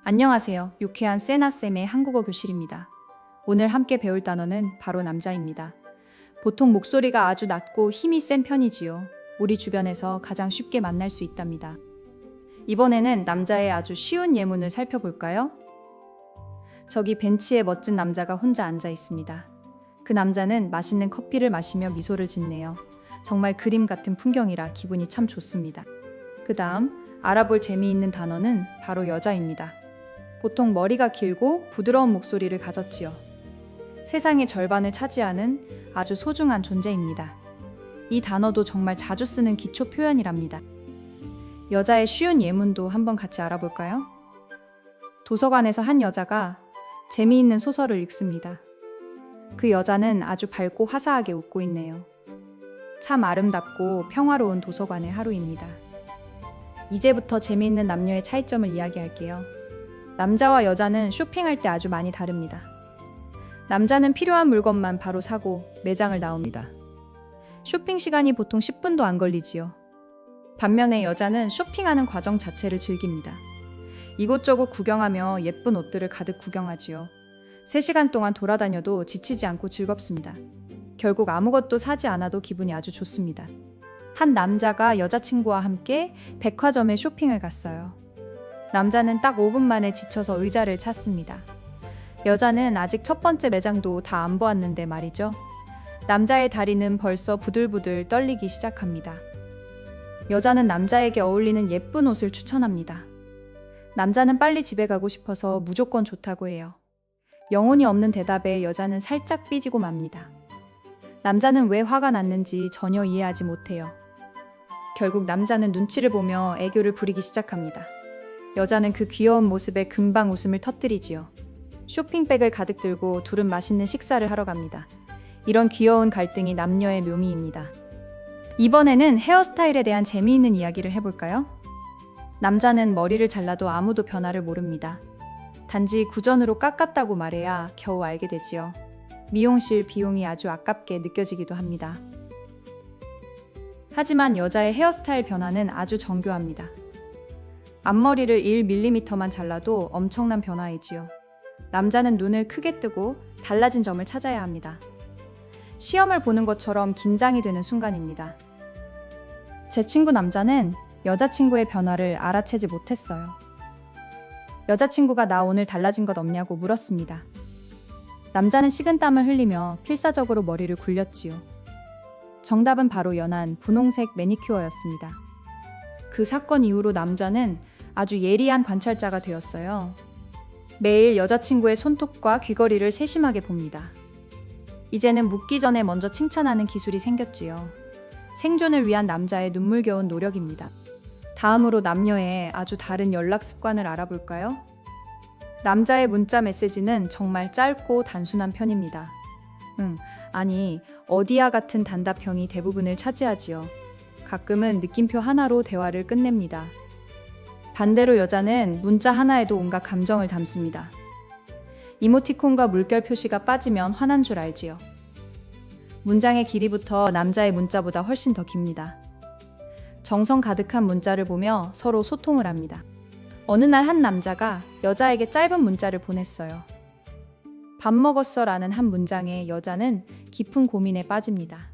안녕하세요. 유쾌한 세나쌤의 한국어 교실입니다. 오늘 함께 배울 단어는 바로 남자입니다. 보통 목소리가 아주 낮고 힘이 센 편이지요. 우리 주변에서 가장 쉽게 만날 수 있답니다. 이번에는 남자의 아주 쉬운 예문을 살펴볼까요? 저기 벤치에 멋진 남자가 혼자 앉아 있습니다. 그 남자는 맛있는 커피를 마시며 미소를 짓네요. 정말 그림 같은 풍경이라 기분이 참 좋습니다. 그 다음 알아볼 재미있는 단어는 바로 여자입니다. 보통 머리가 길고 부드러운 목소리를 가졌지요. 세상의 절반을 차지하는 아주 소중한 존재입니다. 이 단어도 정말 자주 쓰는 기초 표현이랍니다. 여자의 쉬운 예문도 한번 같이 알아볼까요? 도서관에서 한 여자가 재미있는 소설을 읽습니다. 그 여자는 아주 밝고 화사하게 웃고 있네요. 참 아름답고 평화로운 도서관의 하루입니다. 이제부터 재미있는 남녀의 차이점을 이야기할게요. 남자와 여자는 쇼핑할 때 아주 많이 다릅니다. 남자는 필요한 물건만 바로 사고 매장을 나옵니다. 쇼핑 시간이 보통 10분도 안 걸리지요. 반면에 여자는 쇼핑하는 과정 자체를 즐깁니다. 이곳저곳 구경하며 예쁜 옷들을 가득 구경하지요. 3시간 동안 돌아다녀도 지치지 않고 즐겁습니다. 결국 아무것도 사지 않아도 기분이 아주 좋습니다. 한 남자가 여자친구와 함께 백화점에 쇼핑을 갔어요. 남자는 딱 5분 만에 지쳐서 의자를 찾습니다. 여자는 아직 첫 번째 매장도 다 안 보았는데 말이죠. 남자의 다리는 벌써 부들부들 떨리기 시작합니다. 여자는 남자에게 어울리는 예쁜 옷을 추천합니다. 남자는 빨리 집에 가고 싶어서 무조건 좋다고 해요. 영혼이 없는 대답에 여자는 살짝 삐지고 맙니다. 남자는 왜 화가 났는지 전혀 이해하지 못해요. 결국 남자는 눈치를 보며 애교를 부리기 시작합니다. 여자는 그 귀여운 모습에 금방 웃음을 터뜨리지요. 쇼핑백을 가득 들고 둘은 맛있는 식사를 하러 갑니다. 이런 귀여운 갈등이 남녀의 묘미입니다. 이번에는 헤어스타일에 대한 재미있는 이야기를 해볼까요? 남자는 머리를 잘라도 아무도 변화를 모릅니다. 단지 구전으로 깎았다고 말해야 겨우 알게 되지요. 미용실 비용이 아주 아깝게 느껴지기도 합니다. 하지만 여자의 헤어스타일 변화는 아주 정교합니다. 앞머리를 1mm만 잘라도 엄청난 변화이지요. 남자는 눈을 크게 뜨고 달라진 점을 찾아야 합니다. 시험을 보는 것처럼 긴장이 되는 순간입니다. 제 친구 남자는 여자친구의 변화를 알아채지 못했어요. 여자친구가 나 오늘 달라진 것 없냐고 물었습니다. 남자는 식은땀을 흘리며 필사적으로 머리를 굴렸지요. 정답은 바로 연한 분홍색 매니큐어였습니다. 그 사건 이후로 남자는 아주 예리한 관찰자가 되었어요. 매일 여자친구의 손톱과 귀걸이를 세심하게 봅니다. 이제는 묻기 전에 먼저 칭찬하는 기술이 생겼지요. 생존을 위한 남자의 눈물겨운 노력입니다. 다음으로 남녀의 아주 다른 연락 습관을 알아볼까요? 남자의 문자 메시지는 정말 짧고 단순한 편입니다. 아니, 어디야 같은 단답형이 대부분을 차지하지요. 가끔은 느낌표 하나로 대화를 끝냅니다. 반대로 여자는 문자 하나에도 온갖 감정을 담습니다. 이모티콘과 물결 표시가 빠지면 화난 줄 알지요. 문장의 길이부터 남자의 문자보다 훨씬 더 깁니다. 정성 가득한 문자를 보며 서로 소통을 합니다. 어느 날 한 남자가 여자에게 짧은 문자를 보냈어요. 밥 먹었어 라는 한 문장에 여자는 깊은 고민에 빠집니다.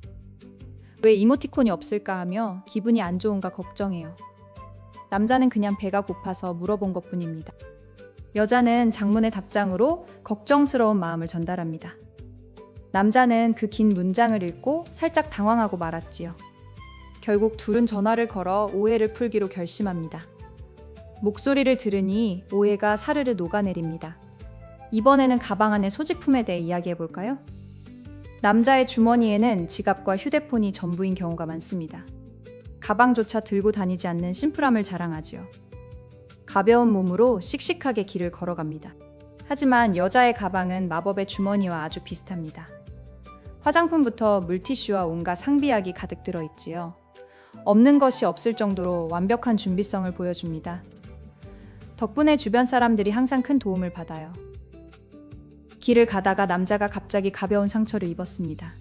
왜 이모티콘이 없을까 하며 기분이 안 좋은가 걱정해요. 남자는 그냥 배가 고파서 물어본 것뿐입니다. 여자는 장문의 답장으로 걱정스러운 마음을 전달합니다. 남자는 그 긴 문장을 읽고 살짝 당황하고 말았지요. 결국 둘은 전화를 걸어 오해를 풀기로 결심합니다. 목소리를 들으니 오해가 사르르 녹아내립니다. 이번에는 가방 안의 소지품에 대해 이야기해볼까요? 남자의 주머니에는 지갑과 휴대폰이 전부인 경우가 많습니다. 가방조차 들고 다니지 않는 심플함을 자랑하지요. 가벼운 몸으로 씩씩하게 길을 걸어갑니다. 하지만 여자의 가방은 마법의 주머니와 아주 비슷합니다. 화장품부터 물티슈와 온갖 상비약이 가득 들어있지요. 없는 것이 없을 정도로 완벽한 준비성을 보여줍니다. 덕분에 주변 사람들이 항상 큰 도움을 받아요. 길을 가다가 남자가 갑자기 가벼운 상처를 입었습니다.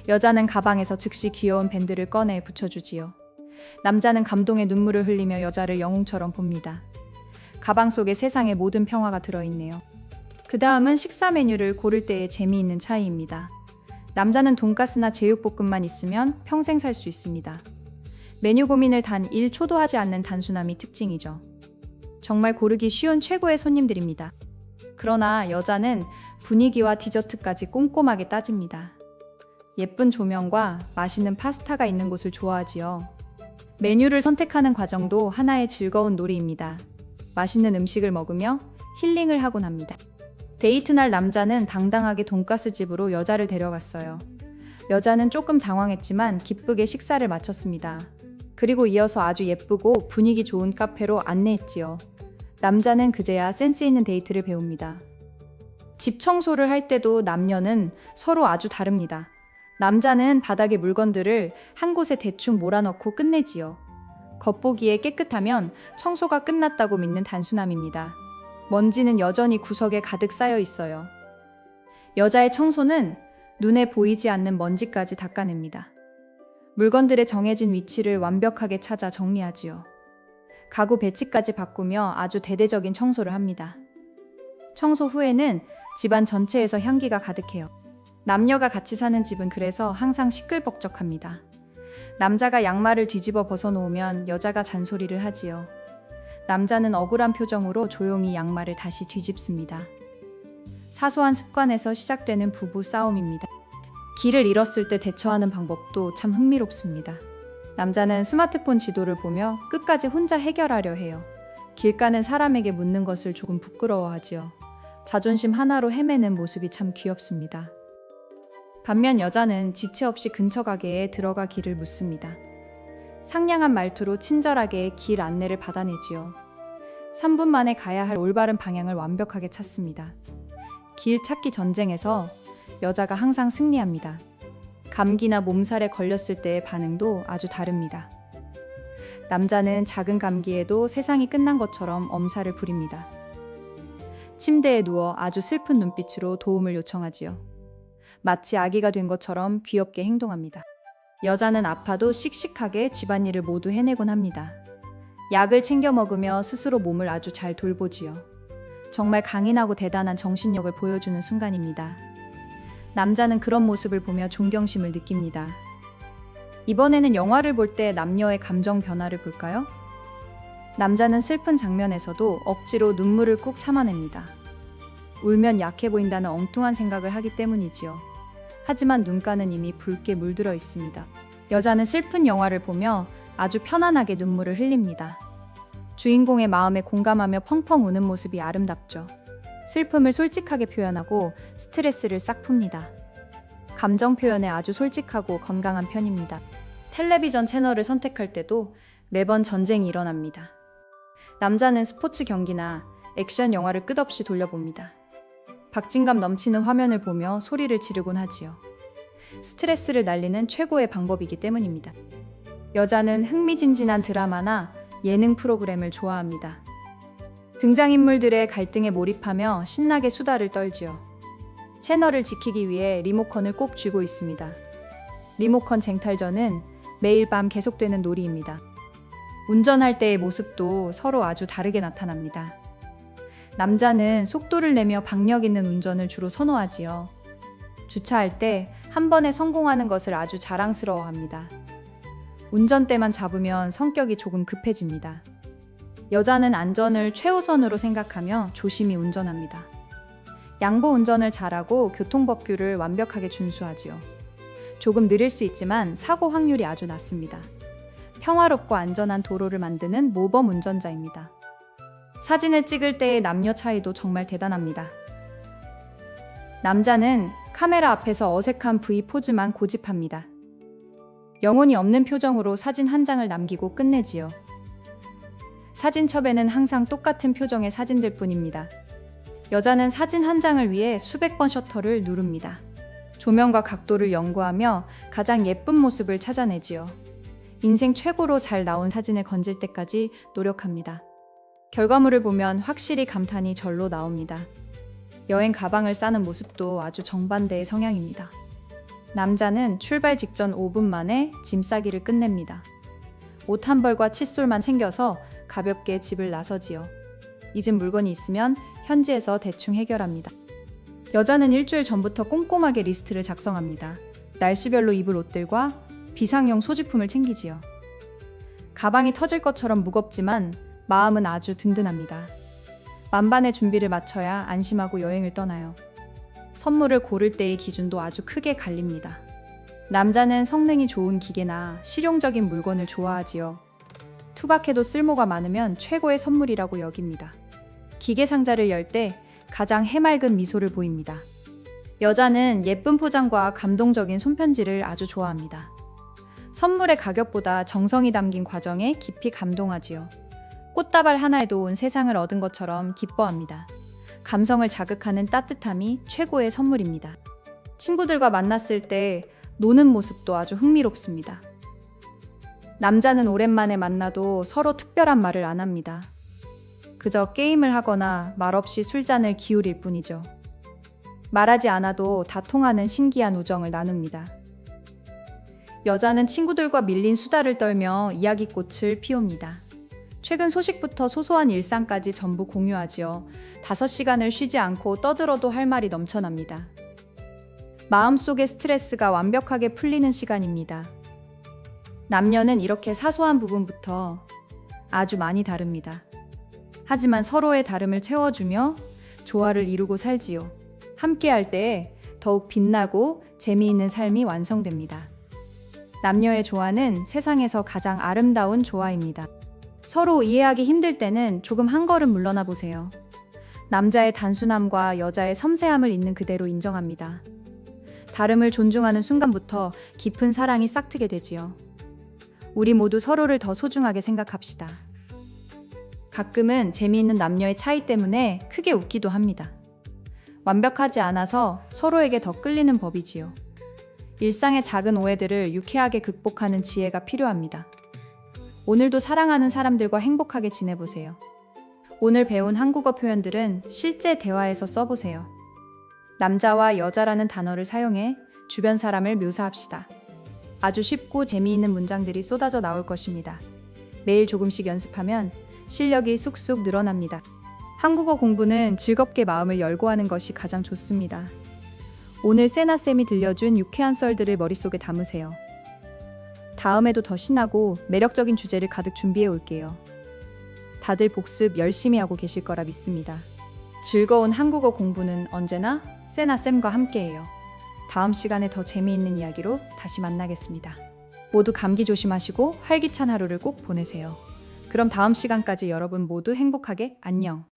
여자는 가방에서 즉시 귀여운 밴드를 꺼내 붙여주지요. 남자는 감동의 눈물을 흘리며 여자를 영웅처럼 봅니다. 가방 속에 세상의 모든 평화가 들어있네요. 그 다음은 식사 메뉴를 고를 때의 재미있는 차이입니다. 남자는 돈가스나 제육볶음만 있으면 평생 살 수 있습니다. 메뉴 고민을 단 1초도 하지 않는 단순함이 특징이죠. 정말 고르기 쉬운 최고의 손님들입니다. 그러나 여자는 분위기와 디저트까지 꼼꼼하게 따집니다. 예쁜 조명과 맛있는 파스타가 있는 곳을 좋아하지요. 메뉴를 선택하는 과정도 하나의 즐거운 놀이입니다. 맛있는 음식을 먹으며 힐링을 하곤 합니다. 데이트날 남자는 당당하게 돈가스 집으로 여자를 데려갔어요. 여자는 조금 당황했지만 기쁘게 식사를 마쳤습니다. 그리고 이어서 아주 예쁘고 분위기 좋은 카페로 안내했지요. 남자는 그제야 센스 있는 데이트를 배웁니다. 집 청소를 할 때도 남녀는 서로 아주 다릅니다. 남자는 바닥에 물건들을 한 곳에 대충 몰아넣고 끝내지요. 겉보기에 깨끗하면 청소가 끝났다고 믿는 단순함입니다. 먼지는 여전히 구석에 가득 쌓여 있어요. 여자의 청소는 눈에 보이지 않는 먼지까지 닦아냅니다. 물건들의 정해진 위치를 완벽하게 찾아 정리하지요. 가구 배치까지 바꾸며 아주 대대적인 청소를 합니다. 청소 후에는 집안 전체에서 향기가 가득해요. 남녀가 같이 사는 집은 그래서 항상 시끌벅적합니다. 남자가 양말을 뒤집어 벗어놓으면 여자가 잔소리를 하지요. 남자는 억울한 표정으로 조용히 양말을 다시 뒤집습니다. 사소한 습관에서 시작되는 부부 싸움입니다. 길을 잃었을 때 대처하는 방법도 참 흥미롭습니다. 남자는 스마트폰 지도를 보며 끝까지 혼자 해결하려 해요. 길가는 사람에게 묻는 것을 조금 부끄러워하지요. 자존심 하나로 헤매는 모습이 참 귀엽습니다. 반면 여자는 지체 없이 근처 가게에 들어가 길을 묻습니다. 상냥한 말투로 친절하게 길 안내를 받아내지요. 3분 만에 가야 할 올바른 방향을 완벽하게 찾습니다. 길 찾기 전쟁에서 여자가 항상 승리합니다. 감기나 몸살에 걸렸을 때의 반응도 아주 다릅니다. 남자는 작은 감기에도 세상이 끝난 것처럼 엄살을 부립니다. 침대에 누워 아주 슬픈 눈빛으로 도움을 요청하지요. 마치 아기가 된 것처럼 귀엽게 행동합니다. 여자는 아파도 씩씩하게 집안일을 모두 해내곤 합니다. 약을 챙겨 먹으며 스스로 몸을 아주 잘 돌보지요. 정말 강인하고 대단한 정신력을 보여주는 순간입니다. 남자는 그런 모습을 보며 존경심을 느낍니다. 이번에는 영화를 볼 때 남녀의 감정 변화를 볼까요? 남자는 슬픈 장면에서도 억지로 눈물을 꾹 참아냅니다. 울면 약해 보인다는 엉뚱한 생각을 하기 때문이지요. 하지만 눈가는 이미 붉게 물들어 있습니다. 여자는 슬픈 영화를 보며 아주 편안하게 눈물을 흘립니다. 주인공의 마음에 공감하며 펑펑 우는 모습이 아름답죠. 슬픔을 솔직하게 표현하고 스트레스를 싹 풉니다. 감정 표현에 아주 솔직하고 건강한 편입니다. 텔레비전 채널을 선택할 때도 매번 전쟁이 일어납니다. 남자는 스포츠 경기나 액션 영화를 끝없이 돌려봅니다. 박진감 넘치는 화면을 보며 소리를 지르곤 하지요. 스트레스를 날리는 최고의 방법이기 때문입니다. 여자는 흥미진진한 드라마나 예능 프로그램을 좋아합니다. 등장인물들의 갈등에 몰입하며 신나게 수다를 떨지요. 채널을 지키기 위해 리모컨을 꼭 쥐고 있습니다. 리모컨 쟁탈전은 매일 밤 계속되는 놀이입니다. 운전할 때의 모습도 서로 아주 다르게 나타납니다. 남자는 속도를 내며 박력 있는 운전을 주로 선호하지요. 주차할 때 한 번에 성공하는 것을 아주 자랑스러워합니다. 운전대만 잡으면 성격이 조금 급해집니다. 여자는 안전을 최우선으로 생각하며 조심히 운전합니다. 양보 운전을 잘하고 교통법규를 완벽하게 준수하지요. 조금 느릴 수 있지만 사고 확률이 아주 낮습니다. 평화롭고 안전한 도로를 만드는 모범 운전자입니다. 사진을 찍을 때의 남녀 차이도 정말 대단합니다. 남자는 카메라 앞에서 어색한 V 포즈만 고집합니다. 영혼이 없는 표정으로 사진 한 장을 남기고 끝내지요. 사진첩에는 항상 똑같은 표정의 사진들 뿐입니다. 여자는 사진 한 장을 위해 수백 번 셔터를 누릅니다. 조명과 각도를 연구하며 가장 예쁜 모습을 찾아내지요. 인생 최고로 잘 나온 사진을 건질 때까지 노력합니다. 결과물을 보면 확실히 감탄이 절로 나옵니다. 여행 가방을 싸는 모습도 아주 정반대의 성향입니다. 남자는 출발 직전 5분 만에 짐 싸기를 끝냅니다. 옷 한 벌과 칫솔만 챙겨서 가볍게 집을 나서지요. 잊은 물건이 있으면 현지에서 대충 해결합니다. 여자는 일주일 전부터 꼼꼼하게 리스트를 작성합니다. 날씨별로 입을 옷들과 비상용 소지품을 챙기지요. 가방이 터질 것처럼 무겁지만 마음은 아주 든든합니다. 만반의 준비를 마쳐야 안심하고 여행을 떠나요. 선물을 고를 때의 기준도 아주 크게 갈립니다. 남자는 성능이 좋은 기계나 실용적인 물건을 좋아하지요. 투박해도 쓸모가 많으면 최고의 선물이라고 여깁니다. 기계 상자를 열 때 가장 해맑은 미소를 보입니다. 여자는 예쁜 포장과 감동적인 손편지를 아주 좋아합니다. 선물의 가격보다 정성이 담긴 과정에 깊이 감동하지요. 꽃다발 하나에도 온 세상을 얻은 것처럼 기뻐합니다. 감성을 자극하는 따뜻함이 최고의 선물입니다. 친구들과 만났을 때 노는 모습도 아주 흥미롭습니다. 남자는 오랜만에 만나도 서로 특별한 말을 안 합니다. 그저 게임을 하거나 말없이 술잔을 기울일 뿐이죠. 말하지 않아도 다 통하는 신기한 우정을 나눕니다. 여자는 친구들과 밀린 수다를 떨며 이야기꽃을 피웁니다. 최근 소식부터 소소한 일상까지 전부 공유하지요. 5시간을 쉬지 않고 떠들어도 할 말이 넘쳐납니다. 마음속의 스트레스가 완벽하게 풀리는 시간입니다. 남녀는 이렇게 사소한 부분부터 아주 많이 다릅니다. 하지만 서로의 다름을 채워주며 조화를 이루고 살지요. 함께할 때 더욱 빛나고 재미있는 삶이 완성됩니다. 남녀의 조화는 세상에서 가장 아름다운 조화입니다. 서로 이해하기 힘들 때는 조금 한 걸음 물러나 보세요. 남자의 단순함과 여자의 섬세함을 있는 그대로 인정합니다. 다름을 존중하는 순간부터 깊은 사랑이 싹트게 되지요. 우리 모두 서로를 더 소중하게 생각합시다. 가끔은 재미있는 남녀의 차이 때문에 크게 웃기도 합니다. 완벽하지 않아서 서로에게 더 끌리는 법이지요. 일상의 작은 오해들을 유쾌하게 극복하는 지혜가 필요합니다. 오늘도 사랑하는 사람들과 행복하게 지내보세요. 오늘 배운 한국어 표현들은 실제 대화에서 써보세요. 남자와 여자라는 단어를 사용해 주변 사람을 묘사합시다. 아주 쉽고 재미있는 문장들이 쏟아져 나올 것입니다. 매일 조금씩 연습하면 실력이 쑥쑥 늘어납니다. 한국어 공부는 즐겁게 마음을 열고 하는 것이 가장 좋습니다. 오늘 세나쌤이 들려준 유쾌한 썰들을 머릿속에 담으세요. 다음에도 더 신나고 매력적인 주제를 가득 준비해 올게요. 다들 복습 열심히 하고 계실 거라 믿습니다. 즐거운 한국어 공부는 언제나 세나쌤과 함께해요. 다음 시간에 더 재미있는 이야기로 다시 만나겠습니다. 모두 감기 조심하시고 활기찬 하루를 꼭 보내세요. 그럼 다음 시간까지 여러분 모두 행복하게 안녕.